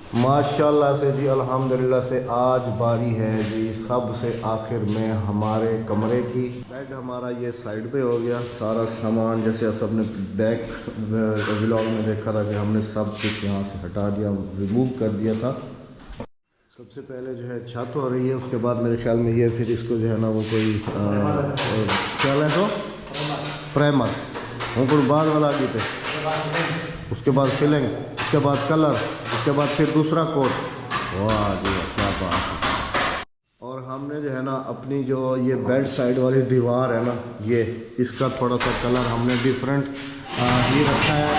माशाल्लाह से जी, अल्हम्दुलिल्लाह से आज बारी है जी सबसे आखिर में हमारे कमरे की। बेड हमारा ये साइड पे हो गया, सारा सामान जैसे आप सबने बैक व्लॉग में देखा था कि हमने सब कुछ यहाँ से हटा दिया, रिमूव कर दिया था। सबसे पहले जो है छत हो रही है, उसके बाद मेरे ख्याल में ये फिर इसको जो है ना वो कोई क्या है तो प्राइमर वो बाद वाला आगे पे, उसके बाद फिलिंग, उसके बाद कलर, उसके बाद फिर दूसरा कोट। वाह जी क्या बात है। और हमने जो है ना अपनी जो ये बेड साइड वाली दीवार है ना, ये इसका थोड़ा सा कलर हमने डिफरेंट ही रखा है,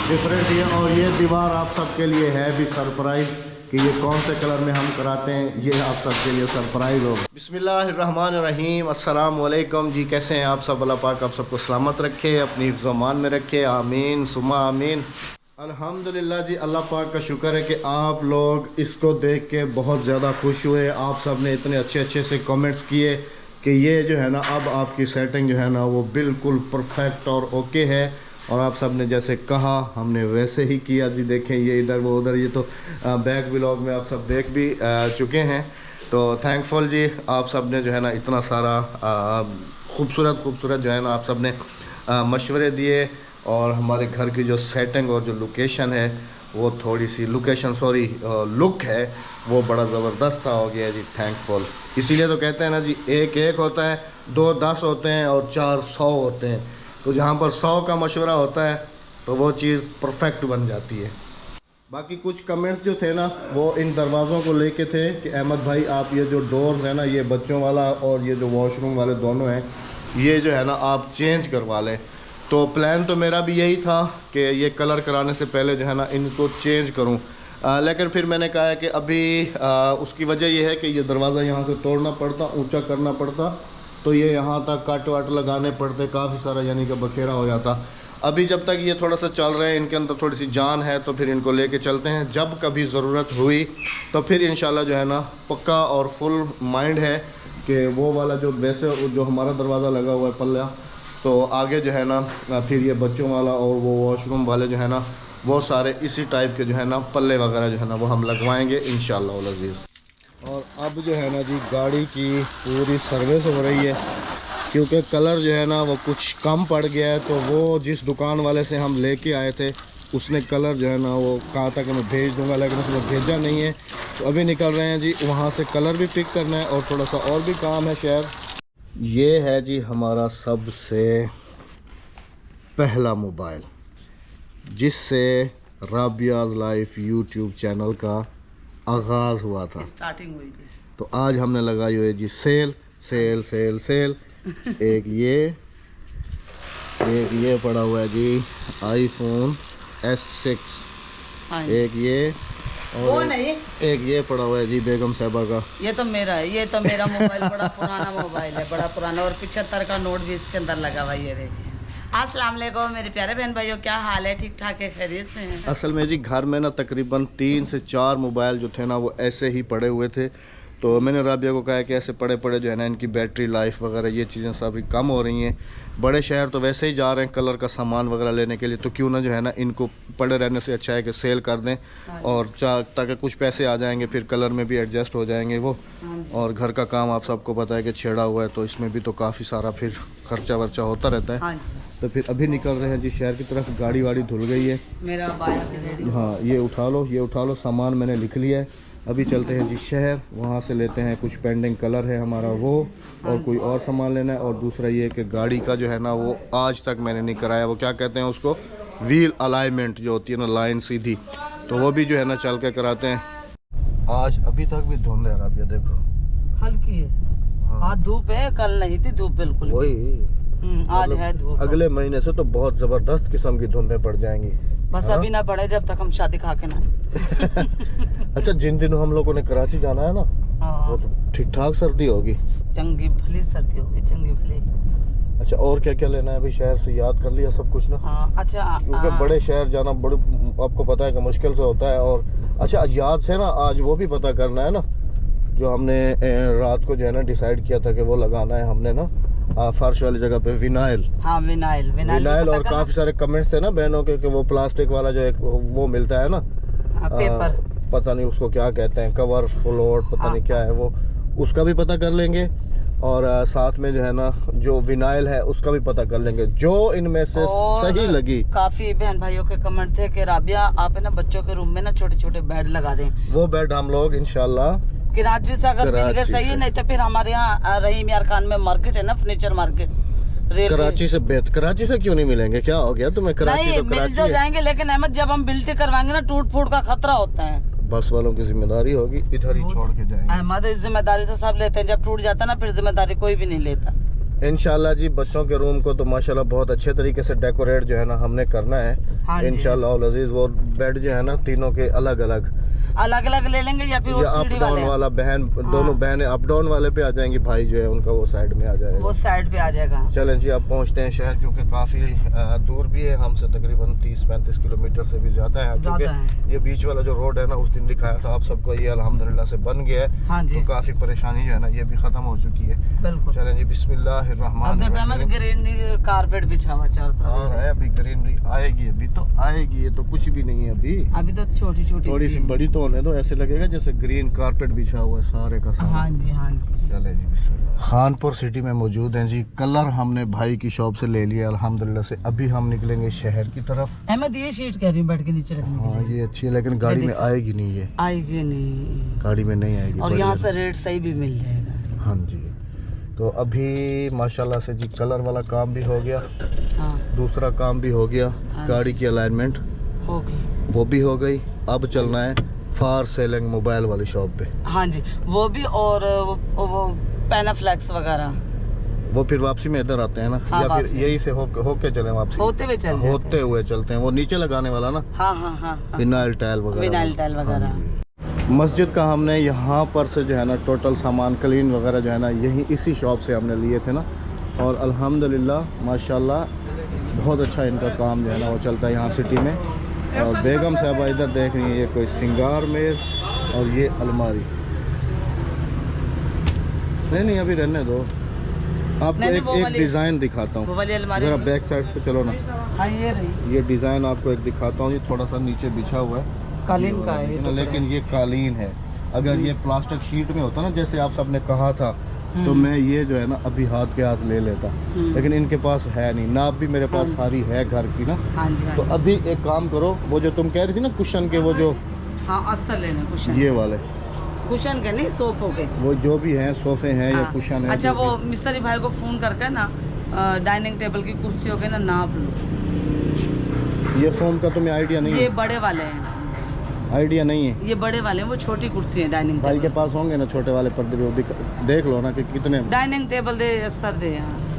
डिफरेंट ही है। और ये दीवार आप सबके लिए है भी सरप्राइज़ कि ये कौन से कलर में हम कराते हैं, ये आप सबके लिए सरप्राइज़ होगा। बिस्मिल्लाहिर्रहमानिर्रहीम, अस्सलाम वालेकुम जी, कैसे हैं आप सब? अल्लाह पाक आप सबको सलामत रखे, अपनी हिफ्ज़ अमान में रखे, आमीन सुमा आमीन। अल्हम्दुलिल्लाह जी, अल्लाह पाक का शुक्र है कि आप लोग इसको देख के बहुत ज़्यादा खुश हुए। आप सब ने इतने अच्छे अच्छे से कमेंट्स किए कि ये जो है ना अब आपकी सेटिंग जो है ना वो बिल्कुल परफेक्ट और ओके है। और आप सब ने जैसे कहा हमने वैसे ही किया जी। देखें ये इधर वो उधर, ये तो बैक व्लॉग में आप सब देख भी चुके हैं। तो थैंकफुल जी, आप सब ने जो है ना इतना सारा खूबसूरत जो है ना आप सब ने मशवरे दिए। और हमारे घर की जो सेटिंग और जो लोकेशन है वो थोड़ी सी लुक है वो बड़ा ज़बरदस्त सा हो गया जी। थैंकफुल, इसीलिए तो कहते हैं ना जी, एक एक होता है, दो 10 होते हैं और 4 100 होते हैं। तो जहाँ पर 100 का मशवरा होता है तो वो चीज़ परफेक्ट बन जाती है। बाकी कुछ कमेंट्स जो थे ना वो इन दरवाज़ों को लेके थे कि अहमद भाई आप ये जो डोर्स है ना, ये बच्चों वाला और ये जो वॉशरूम वाले दोनों हैं, ये जो है ना आप चेंज करवा लें। तो प्लान तो मेरा भी यही था कि ये कलर कराने से पहले जो है ना इनको चेंज करूं। लेकिन फिर मैंने कहा है कि अभी उसकी वजह ये है कि ये दरवाज़ा यहाँ से तोड़ना पड़ता, ऊंचा करना पड़ता, तो ये यहाँ तक काट वाट लगाने पड़ते, काफ़ी सारा यानी कि बखेरा हो जाता। अभी जब तक ये थोड़ा सा चल रहे हैं, इनके अंदर थोड़ी सी जान है, तो फिर इनको लेके चलते हैं। जब कभी ज़रूरत हुई तो फिर इंशाल्लाह जो है ना पक्का और फुल माइंड है कि वो वाला जो वैसे जो हमारा दरवाज़ा लगा हुआ है पल्ला, तो आगे जो है ना फिर ये बच्चों वाला और वो वॉशरूम वाले जो है ना वो सारे इसी टाइप के जो है ना पल्ले वगैरह जो है ना वो हम लगवाएंगे इंशाल्लाह अल अज़ीज़। और अब जो है ना जी गाड़ी की पूरी सर्विस हो रही है, क्योंकि कलर जो है ना वो कुछ कम पड़ गया है। तो वो जिस दुकान वाले से हम लेके आए थे उसने कलर जो है ना वो कहा था कि मैं भेज दूँगा, लेकिन उसने भेजा नहीं है। तो अभी निकल रहे हैं जी, वहाँ से कलर भी पिक करना है और थोड़ा सा और भी काम है शहर। ये है जी हमारा सबसे पहला मोबाइल जिससे राबियाज़ लाइफ यूट्यूब चैनल का आगाज़ हुआ था, स्टार्टिंग हुई थी। तो आज हमने लगाई हुई है जी सेल सेल सेल सेल। एक ये पड़ा हुआ है जी iPhone S6, एक ये और एक ये पड़ा हुआ है जी बेगम साहबा का। ये तो मेरा है, ये तो मेरा मोबाइल बड़ा पुराना मोबाइल है, बड़ा पुराना, और 75 का नोट भी इसके अंदर लगा हुआ। ये देखिए। अस्सलाम वालेकुम मेरे प्यारे बहन भाइयों, क्या हाल है? ठीक ठाक है, खैरियत से हैं? असल में जी घर में ना तकरीबन 3 से 4 मोबाइल जो थे ना वो ऐसे ही पड़े हुए थे। तो मैंने राबिया को कहा कि ऐसे पड़े पड़े जो है ना इनकी बैटरी लाइफ वगैरह ये चीज़ें सभी कम हो रही हैं। बड़े शहर तो वैसे ही जा रहे हैं कलर का सामान वगैरह लेने के लिए, तो क्यों ना जो है ना इनको पड़े रहने से अच्छा है कि सेल कर दें, और ताकि कुछ पैसे आ जाएंगे, फिर कलर में भी एडजस्ट हो जाएंगे वो। और घर का काम आप सबको पता है कि छेड़ा हुआ है, तो इसमें भी तो काफ़ी सारा फिर खर्चा वर्चा होता रहता है। तो फिर अभी निकल रहे हैं जी शहर की तरफ। गाड़ी वाड़ी धुल गई है मेरा बाइक। हाँ ये उठा लो, सामान मैंने लिख लिया है। अभी चलते हैं जी शहर, वहाँ से लेते हैं कुछ पेंडिंग कलर है हमारा वो, और कोई और सामान लेना है। और दूसरा ये कि गाड़ी का जो है ना वो आज तक मैंने नहीं कराया, वो क्या कहते हैं उसको, व्हील अलाइनमेंट जो होती है ना, लाइन सीधी, तो वो भी जो है ना चल के कराते हैं। आज अभी तक भी धुंध है राबिया, देखो हल्की है। आज धूप है, कल नहीं थी धूप बिल्कुल। वही आज है धूप। अगले महीने से तो बहुत ज़बरदस्त किस्म की धुंधें पड़ जाएंगी। बस अभी ना पड़े जब तक हम शादी खा के ना। अच्छा, जिन दिनों हम लोगों ने कराची जाना है ना, वो तो ठीक ठाक सर्दी होगी, चंगी भली सर्दी होगी, चंगी भली। अच्छा, और क्या क्या लेना है अभी शहर से? याद कर लिया सब कुछ ना? अच्छा, क्योंकि बड़े शहर जाना बड़े आपको पता है कि मुश्किल से होता है। और अच्छा याद से ना आज वो भी पता करना है ना, जो हमने रात को जो है ना डिसाइड किया था कि वो लगाना है हमने ना फर्श वाली जगह पे विनाइल। हाँ विनाइल। और काफी सारे कमेंट्स थे ना बहनों के कि वो प्लास्टिक वाला जो एक वो मिलता है ना, पेपर पता नहीं उसको क्या कहते हैं, कवर फ्लोर पता नहीं क्या है वो, उसका भी पता कर लेंगे। और साथ में जो है ना जो विनाइल है उसका भी पता कर लेंगे, जो इनमें से सही लगी। काफी बहन भाइयों के कमेंट थे कि राबिया आप है ना बच्चों के रूम में ना छोटे छोटे बेड लगा दें। वो बेड हम लोग इंशाल्लाह कराची से अगर मिल गए सही है, नहीं तो फिर हमारे यहाँ रहीम यार खान में मार्केट है ना, फर्नीचर मार्केट। कराची से कराची से क्यों नहीं मिलेंगे, क्या हो गया तुम्हें? कराची नहीं, तो कराची मिल जाएंगे, लेकिन अहमद जब हम बिल्टी करवाएंगे ना टूट फूट का खतरा होता है। बस वालों की जिम्मेदारी होगी, इधर ही छोड़ के जाएंगे। अहमद इस जिम्मेदारी तो सब लेते हैं, जब टूट जाता है ना फिर जिम्मेदारी कोई भी नहीं लेता। इंशाल्लाह जी बच्चों के रूम को तो माशाल्लाह बहुत अच्छे तरीके से डेकोरेट जो है ना हमने करना है। हाँ इंशाल्लाह अजीज। वो बेड जो है ना तीनों के अलग अलग ले लेंगे या फिर वो अप डाउन वाला बहन दोनों बहनें अप डाउन वाले पे आ जाएंगी, भाई जो है उनका वो साइड में आ जाएगा, वो साइड पे आ जाएगा। चलें जी अब पहुंचते हैं शहर, क्योंकि काफ़ी दूर भी है हमसे, तकरीबन 30-35 किलोमीटर से भी ज़्यादा है। क्योंकि ये बीच वाला जो रोड है ना उस दिन दिखाया था आप सबको, ये अल्हम्दुलिल्लाह से बन गया है। हाँ जी। तो काफ़ी परेशानी जो है ना ये भी ख़त्म हो चुकी है। बिल्कुल। चलें जी बिस्मिल्लाहिर्रहमानिर्रहीम। ग्रीनरी कारपेट बिछा हुआ चारों और है अभी ग्रीनरी आएगी, अभी तो आएगी, ये तो कुछ भी नहीं है अभी तो छोटी छोटी थोड़ी सी बड़ी तो होने दो, ऐसे लगेगा जैसे ग्रीन कारपेट बिछा हुआ है सारे का सारा। हाँ जी हाँ जी। चले जी बिस्मिल्लाह। खानपुर सिटी में मौजूद हैं जी। कलर हमने भाई की शॉप से ले लिया अल्हम्दुलिल्लाह से। अभी हम निकलेंगे शहर की तरफ। अहमद ये शीट कह रही हूँ बेड के नीचे रखने हाँ ये अच्छी है, लेकिन गाड़ी में आएगी नहीं, ये आएगी नहीं, गाड़ी में नहीं आएगी। और यहाँ से रेट सही भी मिल जाएगा। हाँ जी। तो अभी माशाल्लाह से जी कलर वाला काम भी हो गया, दूसरा काम भी हो गया, गाड़ी की अलाइनमेंट हो गई, वो भी हो गई। अब चलना है फार सेलिंग मोबाइल वाली शॉप पे। हाँ जी वो भी, और वो पैनाफ्लेक्स वगैरह वो फिर वापसी में इधर आते हैं ना। हाँ, या फिर यही से होके चले वापसी? होते हुए चलते हैं। वो नीचे लगाने वाला ना। हाँ। विनाइल टाइल वगैरह। मस्जिद का हमने यहाँ पर से जो है ना टोटल सामान क्लीन वगैरह जो है ना यही इसी शॉप से हमने लिए थे ना, और अल्हम्दुलिल्लाह माशाल्लाह बहुत अच्छा इनका काम जो है ना वो चलता है यहाँ सिटी में। और बेगम साहबा इधर देख रही हैं, ये कोई सिंगार मेज़ और ये अलमारी। नहीं अभी रहने दो, आपको एक डिज़ाइन दिखाता हूँ, ज़रा बैक साइड पे चलो ना। हाँ ये डिज़ाइन आपको एक दिखाता हूँ, ये थोड़ा सा नीचे बिछा हुआ है, कालीन का है तो लेकिन ये कालीन है। अगर ये प्लास्टिक शीट में होता ना जैसे आप सबने कहा था, तो मैं ये जो है ना अभी हाथ के हाथ ले लेता, लेकिन इनके पास है नहीं, नाप भी मेरे पास सारी है घर की ना। तो अभी एक काम करो, वो जो तुम कह रही थी ना कुशन के, वो जो अस्तर लेने कुशन, ये वाले कुशन के नहीं सोफों के, वो जो भी हैं सोफे हैं या कुशन है। अच्छा वो मिस्त्री भाई को फोन करके ना डाइनिंग टेबल की कुर्सियों के ना नाप लो। ये फोम का तुम्हें आइडिया नहीं है? ये बड़े वाले हैं, आइडिया नहीं है। ये बड़े वाले हैं, वो छोटी कुर्सी है डाइनिंग भाई के पास होंगे ना छोटे वाले पर्दे, वो देख लो ना कि कितने डाइनिंग टेबल दे अस्तर दे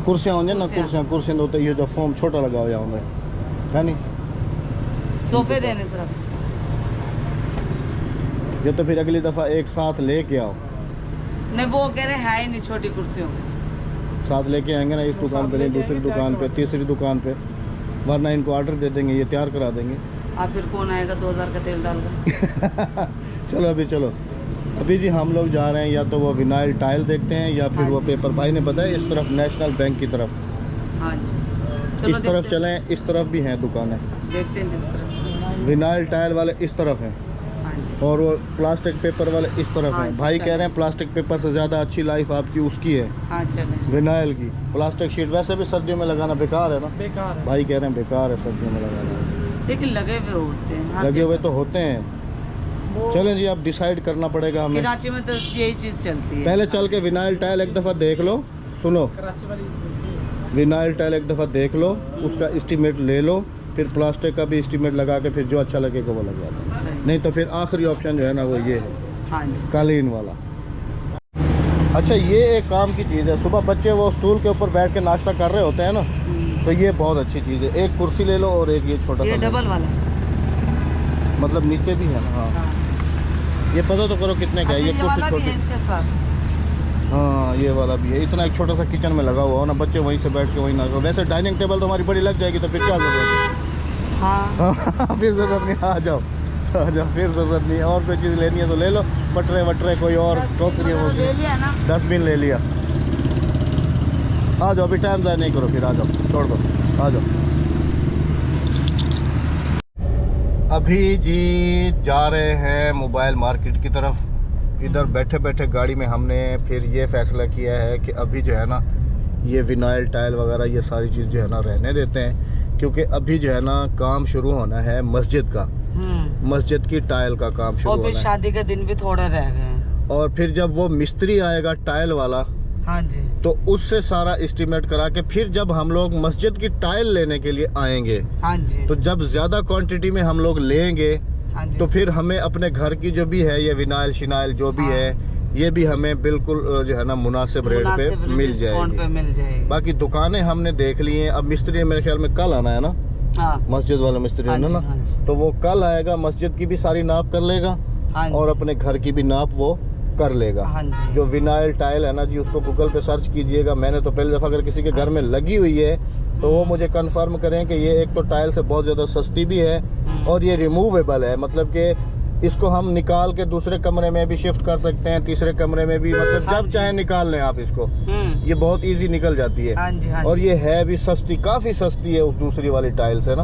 कुर्सियाँ होंगे ना, कुर्सियाँ होते ये जो फोम छोटा लगा हुआ होंगे है नहीं, सोफे देने सिर्फ। ये तो फिर अगली दफ़ा एक साथ लेके आओ। नहीं वो कह रहे हैं ही नहीं, छोटी कुर्सियों साथ लेके आएंगे ना, इस दुकान पे नहीं दूसरी दुकान पे तीसरी दुकान पे, वरना इनको ऑर्डर दे देंगे, ये तैयार करा देंगे। आप फिर कौन आएगा 2000 का तेल डालकर? चलो अभी जी हम लोग जा रहे हैं, या तो वो विनाइल टाइल देखते हैं या फिर वो पेपर। भाई ने बताया इस तरफ नेशनल बैंक की तरफ। हाँ जी इस तरफ चलें, इस तरफ भी हैं दुकानें, देखते हैं जिस तरफ। विनाइल टाइल वाले इस तरफ हैं और वो प्लास्टिक पेपर वाले इस तरफ हैं। भाई कह रहे हैं प्लास्टिक पेपर से ज़्यादा अच्छी लाइफ आपकी उसकी है, विनाइल की। प्लास्टिक शीट वैसे भी सर्दियों में लगाना बेकार है ना, बेकार है। भाई कह रहे हैं बेकार है सर्दियों में लगाना, लेकिन लगे हुए होते हैं, लगे हुए तो होते हैं। चलें जी अब डिसाइड करना पड़ेगा हमें। कराची में तो यही चीज़ चलती है। पहले चल के विनाइल टाइल एक दफ़ा देख लो, सुनो, विनाइल टाइल एक दफ़ा देख लो, उसका एस्टीमेट ले लो, फिर प्लास्टिक का भी एस्टीमेट लगा के फिर जो अच्छा लगेगा वो लगवा दो। नहीं तो फिर आखिरी ऑप्शन जो है ना वो ये है, कालीन वाला। अच्छा ये एक काम की चीज़ है, सुबह बच्चे वो स्टूल के ऊपर बैठ के नाश्ता कर रहे होते हैं ना, तो ये बहुत अच्छी चीज़ है। एक कुर्सी ले लो और एक ये छोटा सा डबल वाला, मतलब नीचे भी है ना। हाँ ये पता तो करो कितने का है। ये कुर्सी छोटी इसके साथ। हाँ ये वाला भी है, इतना एक छोटा सा किचन में लगा हुआ हो ना, बच्चे वहीं से बैठ के वहीं ना करो। वैसे डाइनिंग टेबल तो हमारी बड़ी लग जाएगी, तो फिर क्या जरूरत है? हाँ फिर ज़रूरत नहीं, आ जाओ फिर ज़रूरत नहीं है। और कोई चीज़ लेनी है तो ले लो, पटरे वटरे कोई और टोकरी वो ले लिया ना, डस्टबिन ले लिया। आ जाओ, अभी टाइम ज़ाया नहीं करो, फिर आ जाओ, छोड़ दो, आ जाओ। अभी जी जा रहे हैं मोबाइल मार्केट की तरफ। इधर बैठे बैठे गाड़ी में हमने फिर ये फैसला किया है कि अभी जो है ना ये विनाइल टाइल वगैरह ये सारी चीज़ जो है ना रहने देते हैं, क्योंकि अभी जो है ना काम शुरू होना है मस्जिद का, मस्जिद की टाइल का काम शुरू और फिर होना है। शादी के दिन भी थोड़े रह गए हैं। और फिर जब वो मिस्त्री आएगा टाइल वाला, हाँ जी, तो उससे सारा एस्टीमेट करा के फिर जब हम लोग मस्जिद की टाइल लेने के लिए आएंगे, हाँ जी, तो जब ज़्यादा क्वांटिटी में हम लोग लेंगे, हाँ जी, तो फिर हमें अपने घर की जो भी है ये विनाइल शिनाइल जो भी है ये भी हमें बिल्कुल जो है ना मुनासिब रेट पे मिल जाएगी। बाकी दुकानें हमने देख ली हैं। अब मिस्त्री मेरे ख्याल में कल आना है ना, हाँ, मस्जिद वाला मिस्त्री है ना, तो वो कल आएगा, मस्जिद की भी सारी नाप कर लेगा और अपने घर की भी नाप वो कर लेगा। जो विनाइल टाइल है ना जी, उसको गूगल पे सर्च कीजिएगा। मैंने तो पहली दफ़ा अगर किसी के घर में लगी हुई है तो वो मुझे कंफर्म करें कि ये एक तो टाइल से बहुत ज़्यादा सस्ती भी है और ये रिमूवेबल है, मतलब कि इसको हम निकाल के दूसरे कमरे में भी शिफ्ट कर सकते हैं, तीसरे कमरे में भी, मतलब जब चाहे निकाल लें आप इसको, ये बहुत इजी निकल जाती है। और ये है भी सस्ती, काफ़ी सस्ती है उस दूसरी वाली टाइल से ना,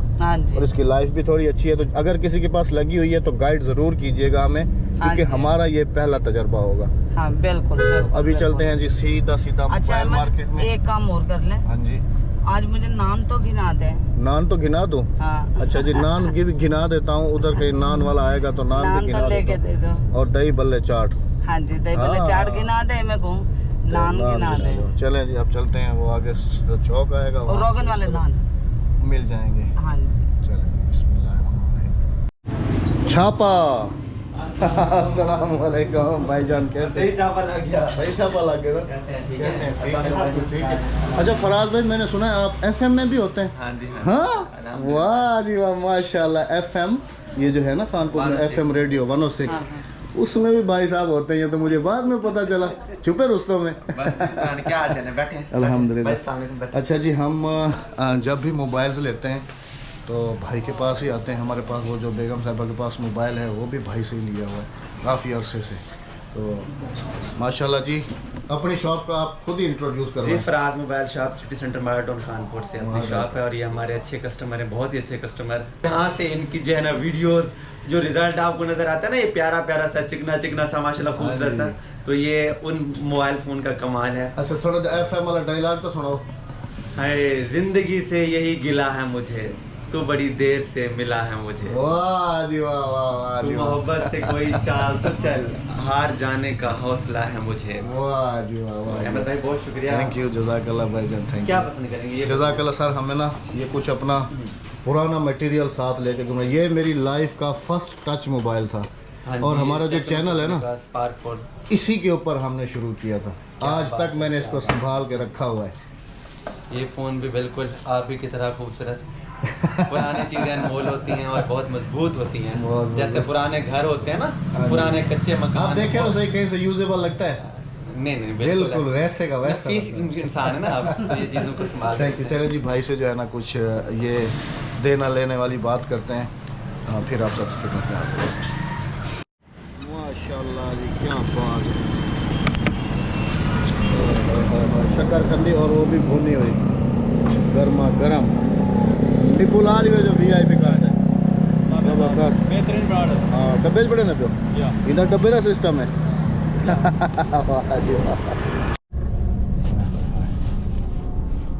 और इसकी लाइफ भी थोड़ी अच्छी है। तो अगर किसी के पास लगी हुई है तो गाइड ज़रूर कीजिएगा हमें, क्योंकि हमारा ये पहला तजर्बा होगा। हाँ, बिल्कुल। अभी चलते हैं जी सीधा सीधा अच्छा, मार्केट में। एक काम और कर लें, हाँ जी, आज मुझे नान तो गिना दे। नान तो गिना दूं? हाँ। अच्छा जी, नान की भी गिना देता हूँ। उधर कहीं नान वाला आएगा तो नान भी गिना तो लेके दे दो। और दही बल्ले चाट। हाँ जी, दही बल्ले चाट गिना दे, मैं कहूँ नान गिना दे। चलें जी, अब चलते हैं। वो आगे चौक आएगा, और रोगन वाले नान मिल जाएंगे। हाँ जी, चलें, बिस्मिल्लाह। छापा। अस्सलाम वालेकुम भाईजान, कैसे? सही छापा लग गया। सही छापा लग गया ना? कैसे हैं? ठीक है भाई, ठीक है। अच्छा फराज भाई, मैंने सुना है आप FM में भी होते हैं? हाँ जी, हाँ, वाह जी वाह, माशाल्लाह। FM ये जो है ना कानपुर में FM रेडियो 106, उसमें भी भाई साहब होते हैं। ये तो मुझे बाद में पता चला, छुपे रुस्तों में। क्या हाल है? बैठे अल्हम्दुलिल्लाह। अच्छा जी, हम जब भी मोबाइल्स लेते हैं तो भाई के पास ही आते हैं। हमारे पास वो जो बेगम साहिबा के पास मोबाइल है वो भी भाई से ही लिया हुआ है काफ़ी अरसे से। तो माशाल्लाह जी, अपनी शॉप का आप खुद ही इंट्रोड्यूस करो। जी, Faraz mobile shop city centre माराटोन खानपुर से अपनी शॉप है, और ये हमारे अच्छे कस्टमर हैं, बहुत ही अच्छे कस्टमर। यहाँ से इनकी जो है ना वीडियोस, जो रिजल्ट आपको नजर आता है ना, ये प्यारा प्यारा सा चिकना चिकना सा माशाल्लाह खूबसूरत सा, तो ये उन मोबाइल फ़ोन का कमाल है। अच्छा, थोड़ा FM वाला डायलॉग तो सुनाओ। हाय जिंदगी से यही गिला है मुझे, तू बड़ी देर से मिला है मुझे। वाह जी वाह, वाह वाह जी वाह। मोहब्बत से कोई चाल तो चल, हार जाने का हौसला है मुझे। वाह जी वाह, वाह। अहमद भाई बहुत शुक्रिया, थैंक यू, जज़ाकल्लाह भाईजान, थैंक यू। क्या पसंद करेंगे ये? जज़ाकल्लाह सर, हमें ना ये कुछ अपना पुराना मटेरियल साथ लेके घूमना। ये मेरी लाइफ का फर्स्ट टच मोबाइल था, और हमारा जो चैनल है ना स्पार्क, इसी के ऊपर हमने शुरू किया था। आज तक मैंने इसको संभाल के रखा हुआ है। ये फ़ोन भी बिल्कुल आप ही की तरह खूबसूरत। पुरानी चीज़ें अनमोल होती हैं और बहुत मजबूत होती हैं, जैसे पुराने घर होते हैं ना, पुराने कच्चे मकान। आप देखें तो सही, कहीं से यूजेबल लगता है? नहीं, बिल्कुल वैसे का वैसा। इंसान है ना आप, तो ये चीज़ों को संभाल। Thank you. चलिए जी, भाई से जो है ना कुछ ये देना लेने वाली बात करते हैं, फिर आप सबसे करते हैं। माशाल्लाह जी, क्या बात है। शक्करकंदी, और वो भी भुनी हुई, गर्मा गर्म। टिप्पू लाल जो VIP कार्ड है, बेहतरीन ब्रांड है। हाँ, डब्बे बड़े ना जो इधर डब्बे का सिस्टम है।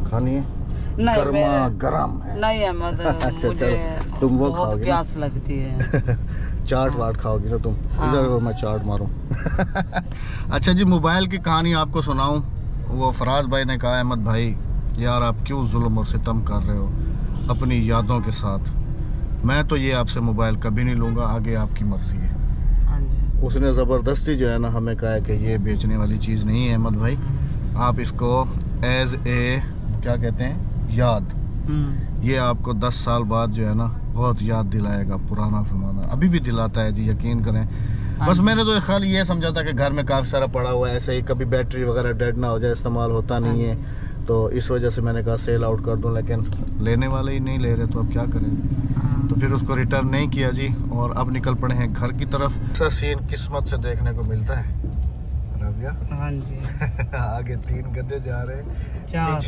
खानी है? नहीं, गर्मा गर्म है। नहीं अहमद, अच्छा, मुझे तुम वो बहुत खाओगे प्यास लगती है। चाट वाट खाओगी ना तुम? हाँ। इधर और मैं चाट मारूं। अच्छा जी, मोबाइल की कहानी आपको सुनाऊं। वो फराज भाई ने कहा, अहमद भाई यार आप क्यों जुल्म और सितम कर रहे हो अपनी यादों के साथ, मैं तो ये आपसे मोबाइल कभी नहीं लूँगा, आगे आपकी मर्ज़ी है। हाँ जी। उसने ज़बरदस्ती जो है ना हमें कहा है कि ये बेचने वाली चीज़ नहीं है अहमद भाई, आप इसको एज ए क्या कहते हैं, याद, ये आपको 10 साल बाद जो है ना बहुत याद दिलाएगा पुराना ज़माना। अभी भी दिलाता है जी, यकीन करें। बस मैंने तो खाली ये समझा था कि घर में काफ़ी सारा पड़ा हुआ है, ऐसे ही कभी बैटरी वगैरह डेड ना हो जाए, इस्तेमाल होता नहीं है, तो इस वजह से मैंने कहा सेल आउट कर दूं, लेकिन लेने वाले ही नहीं ले रहे, तो अब क्या करें। तो फिर उसको रिटर्न नहीं किया जी, और अब निकल पड़े हैं घर की तरफ। ऐसा सीन किस्मत से देखने को मिलता है राबिया। हाँ जी। आगे 3 गधे जा रहे हैं, 4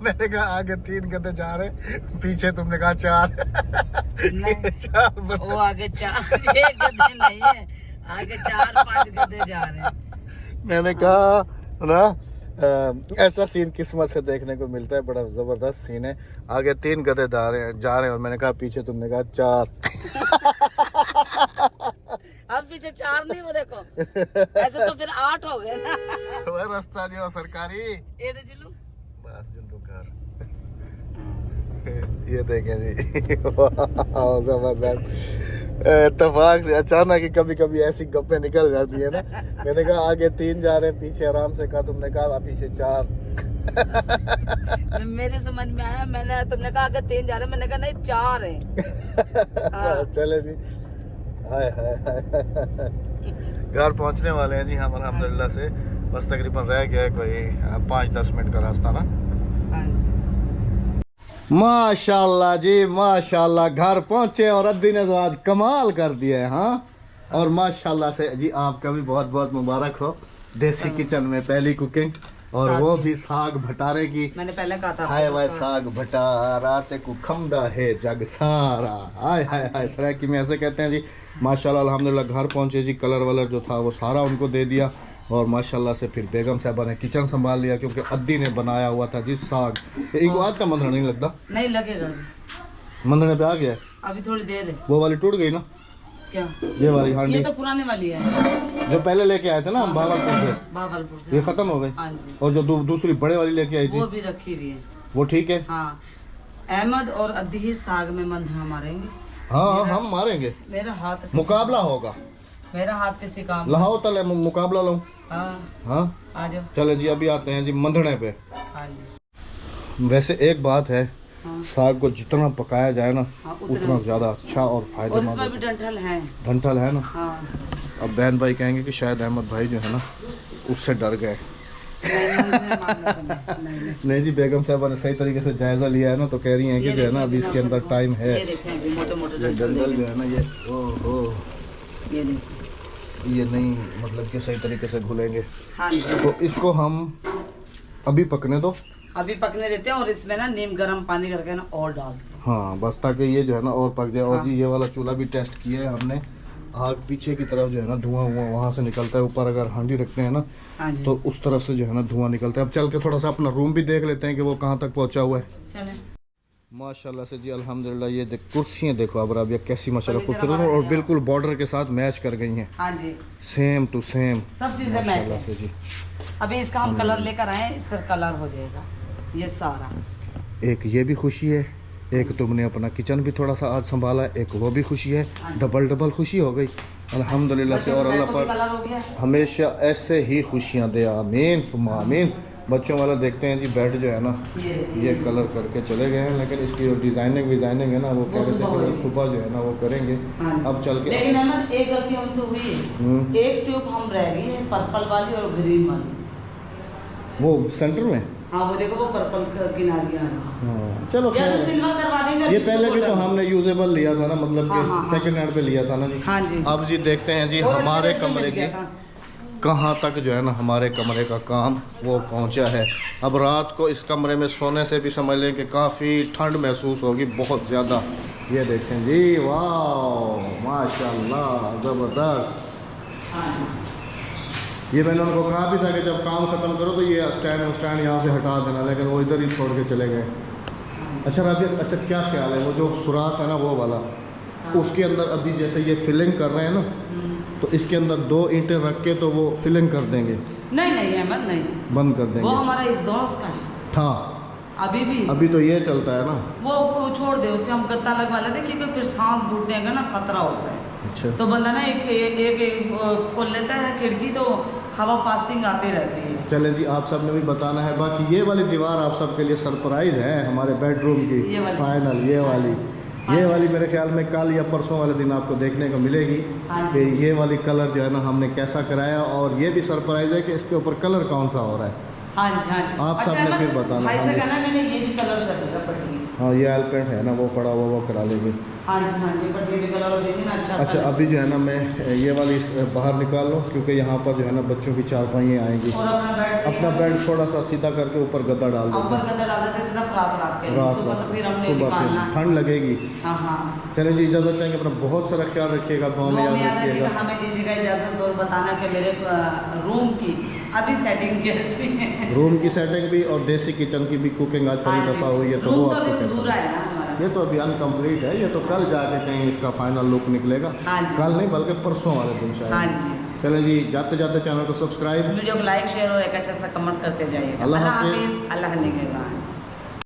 मैंने कहा आगे 3 गधे जा रहे हैं, पीछे तुमने कहा 4। नहीं, 4 बंदे। वो आगे 4 एक गधे नहीं है, आगे 4-5 गधे जा रहे हैं। मैंने कहा ना ऐसा सीन किस्मत से देखने को मिलता है, बड़ा जबरदस्त सीन है। आगे 3 गधे जा रहे हैं और मैंने कहा पीछे, तुमने कहा 4। अब पीछे 4 नहीं, वो देखो ऐसे तो फिर 8 हो गए ना। वह रास्ता नहीं हो सरकारी। ये रे जिल्लू, बस जिल्लू घर। ये देखें जी, वाह, जबरदस्त। इत्तेफाक से अचानक ही कभी कभी ऐसी गप्पे निकल जाती है ना। मैंने कहा आगे 3 जा रहे हैं, पीछे आराम से कहा, तुमने कहा पीछे 4। मेरे समझ में आया, मैंने तुमने कहा आगे 3 जा रहे हैं, मैंने कहा नहीं 4 है। हाँ। चले जी, हाय हाय हाय। घर पहुंचने वाले हैं जी हम अल्हम्दुलिल्लाह से। बस तकरीबन रह गया है कोई 5-10 मिनट का रास्ता ना। हाँ जी। माशाल्लाह जी माशाल्लाह, घर पहुंचे और अद्दी ने तो आज कमाल कर दिया है। हाँ, और माशाल्लाह से जी आपका भी बहुत बहुत मुबारक हो। देसी किचन में पहली कुकिंग, और वो भी साग भटारे की। मैंने पहले कहा था हाय वाय साग भटारा ते को खमदा है जग सारा। हाय हाय हाय, सरायकी में ऐसे कहते हैं जी। माशाल्लाह अल्हम्दुलिल्लाह घर पहुंचे जी, कलर वलर जो था वो सारा उनको दे दिया, और माशाल्लाह से फिर बेगम साहबा ने किचन संभाल लिया, क्योंकि अद्दी ने बनाया हुआ था जी साग। एक बात का मंधना नहीं लगता, नहीं लगेगा अभी। मंधने पे आ गया है। अभी थोड़ी देर है। वो वाली टूट गई ना, क्या ये वाली हांडी ये तो पुराने वाली है जो पहले लेके आए थे ना हम भागलपुर से, भागलपुर से। ये खत्म हो गई। हाँ जी, और जो दूसरी बड़े वाली लेके आई थी वो भी रखी हुई है। वो ठीक है। हाँ, अहमद और अद्दी ही साग में मंधना मारेंगे। हाँ हम मारेंगे, मेरा हाथ मुकाबला होगा। मेरा हाथ किसी काम। लाओ तले मुकाबला लाऊं। हाँ हाँ आ जाओ। चले जी, अभी आते हैं जी मंधने पे। हाँ जी। वैसे एक बात है, हाँ। साग को जितना पकाया जाए ना हाँ, उतना ज्यादा अच्छा और और फायदेमंद इसमें भी होता है। डंठल है। डंठल है ना। हाँ। अब बहन भाई कहेंगे कि शायद अहमद भाई जो है ना उससे डर गए। नहीं जी, बेगम साहबा ने सही तरीके से जायजा लिया है ना, तो कह रही हैं कि जो है ना अभी इसके अंदर टाइम है। ये देखें मोटे मोटे ये डंठल जो है ना ये ओहो, ये देखो, ये नहीं मतलब कि सही तरीके से घुलेंगे। हाँ जी। तो इसको हम अभी पकने दो। अभी पकने देते हैं, और इसमें ना नीम गर्म पानी करके ना और डालते हैं। हाँ बस, ताकि ये जो है ना और पक जाए। और जी ये वाला चूल्हा भी टेस्ट किया है हमने, आग पीछे की तरफ जो है ना धुआं वहाँ से निकलता है। ऊपर अगर हांडी रखते हैं ना हाँ जी। तो उस तरफ से जो है ना धुआं निकलता है। अब चल के थोड़ा सा अपना रूम भी देख लेते हैं कि वो कहाँ तक पहुँचा हुआ है। चलें। माशाल्लाह से जी अल्हम्दुलिल्लाह। ये कुर्सियाँ देखो अब राबिया कैसी माशाल्लाह खूबसूरत और बिल्कुल बॉर्डर के साथ मैच कर गई हैं। हाँ जी, सेम टू सेम सब चीजें मैच माशाल्लाह है। से जी। अभी इसका हम कलर लेकर आए, इस पर कलर हो जाएगा ये सारा। एक ये भी खुशी है, एक तुमने अपना किचन भी थोड़ा सा आज संभाला, एक वो भी खुशी है। डबल खुशी हो गई अल्हम्दुलिल्लाह से। और अल्लाह कलर हो पाक गया। हमेशा ऐसे ही खुशियाँ दे, आमीन सुम्मा आमीन। बच्चों वाला देखते हैं जी, बेड जो है ना ये कलर करके चले गए हैं, लेकिन इसकी जो डिज़ाइनिंग है ना वो कह रहे थे कि वो सुबह जो है ना वो करेंगे। अब चल के लेकिन अहमद एक गलती हमसे हुई है, एक ट्यूब हम रह गई है पर्पल वाली और ग्रीन वाली। वो सेंटर में, हाँ वो देखो, वो पर्पल किनारियाँ हैं। हाँ चलो या खैर। तो सिल्वर करवा देंगे। ये पहले भी तो हमने यूजेबल लिया था ना, मतलब हाँ, कि हाँ, सेकंड हैंड पे लिया था ना जी। हाँ जी। अब जी देखते हैं जी और अच्छे हमारे रेट में कमरे मिल की गया था। कहाँ तक जो है ना हमारे कमरे का काम वो पहुंचा है। अब रात को इस कमरे में सोने से भी समझ लें कि काफ़ी ठंड महसूस होगी, बहुत ज़्यादा। ये देखें जी, वाह माशाल्लाह ज़बरदस्त। ये मैंने उनको कहा भी था कि जब काम ख़त्म करो तो ये स्टैंड यहाँ से हटा देना, लेकिन वो इधर ही छोड़ के चले गए। अच्छा राबिया, अच्छा क्या ख्याल है वो जो सुराख है ना वो वाला, उसके अंदर अभी जैसे ये फिलिंग कर रहे हैं ना, तो इसके अंदर 2 ईंटें रख के तो वो फिलिंग कर देंगे। नहीं नहीं अहमद नहीं, बंद कर वो देंगे। हमारा एग्जॉस्ट का है था अभी भी। अभी तो ये चलता है ना। वो को छोड़ दे, उसे हम गत्ता लगवा लेते, क्योंकि फिर सांस घुटने का ना खतरा होता है। अच्छा तो बंदा ना एक खोल लेता है खिड़की, तो हवा पासिंग आती रहती है। चले जी, आप सब ने भी बताना है। बाकी ये वाली दीवार आप सब के लिए सरप्राइज है हमारे बेडरूम की। ये वाली। फाइनल ये वाली मेरे ख्याल में कल या परसों वाले दिन आपको देखने को मिलेगी हाँ कि ये वाली कलर जो है ना हमने कैसा कराया। और ये भी सरप्राइज है कि इसके ऊपर कलर कौन सा हो रहा है। हाँ जी हाँ जी। आप सबने फिर बताना। भाई हाँ से जी। कहना मैंने ये भी कलर कर दिया पट्टी। हाँ ये एलपेंट है ना वो पड़ा हुआ, वो करा लेंगे। हाँ जी, पर ये कलर और देखिए ना अच्छा सा अच्छा, अभी जो है ना मैं ये वाली बाहर निकाल लूँ, क्योंकि यहाँ पर जो है ना बच्चों की चारपाइयाँ आएंगी। और अपना बेड थोड़ा सा सीधा करके ऊपर गद्दा डाल देते ऊपर हैं। गद्दा डाल देते हैं, सिर्फ रात के रात सुबह को तो फिर हमने सुबह निकालना। फिर ठंड लगेगी। हाँ। चलिए जी, इजाज़त चाहेंगे, अपना बहुत सारा ख्याल रखिएगा, दुआ में याद रखिएगा। हमें दीजिएगा इजाज़त और बताना कि मेरे रूम की अभी सेटिंग कैसी है। रूम की सेटिंग भी और देसी किचन की भी कुकिंग आज पहली दफ़ा हुई है, तो वो आपको कैसा है ना हमारा? ये तो अभी अनकम्प्लीट है, ये तो कल जाके कहीं इसका फाइनल लुक निकलेगा। हाँ जी। कल नहीं बल्कि परसों वाले दिन शायद। हाँ जी। चलो जी, जाते जाते चैनल को सब्सक्राइब, वीडियो को लाइक शेयर और एक अच्छा सा कमेंट करते जाइएगा। अल्लाह हाफिज़। अल्लाह ने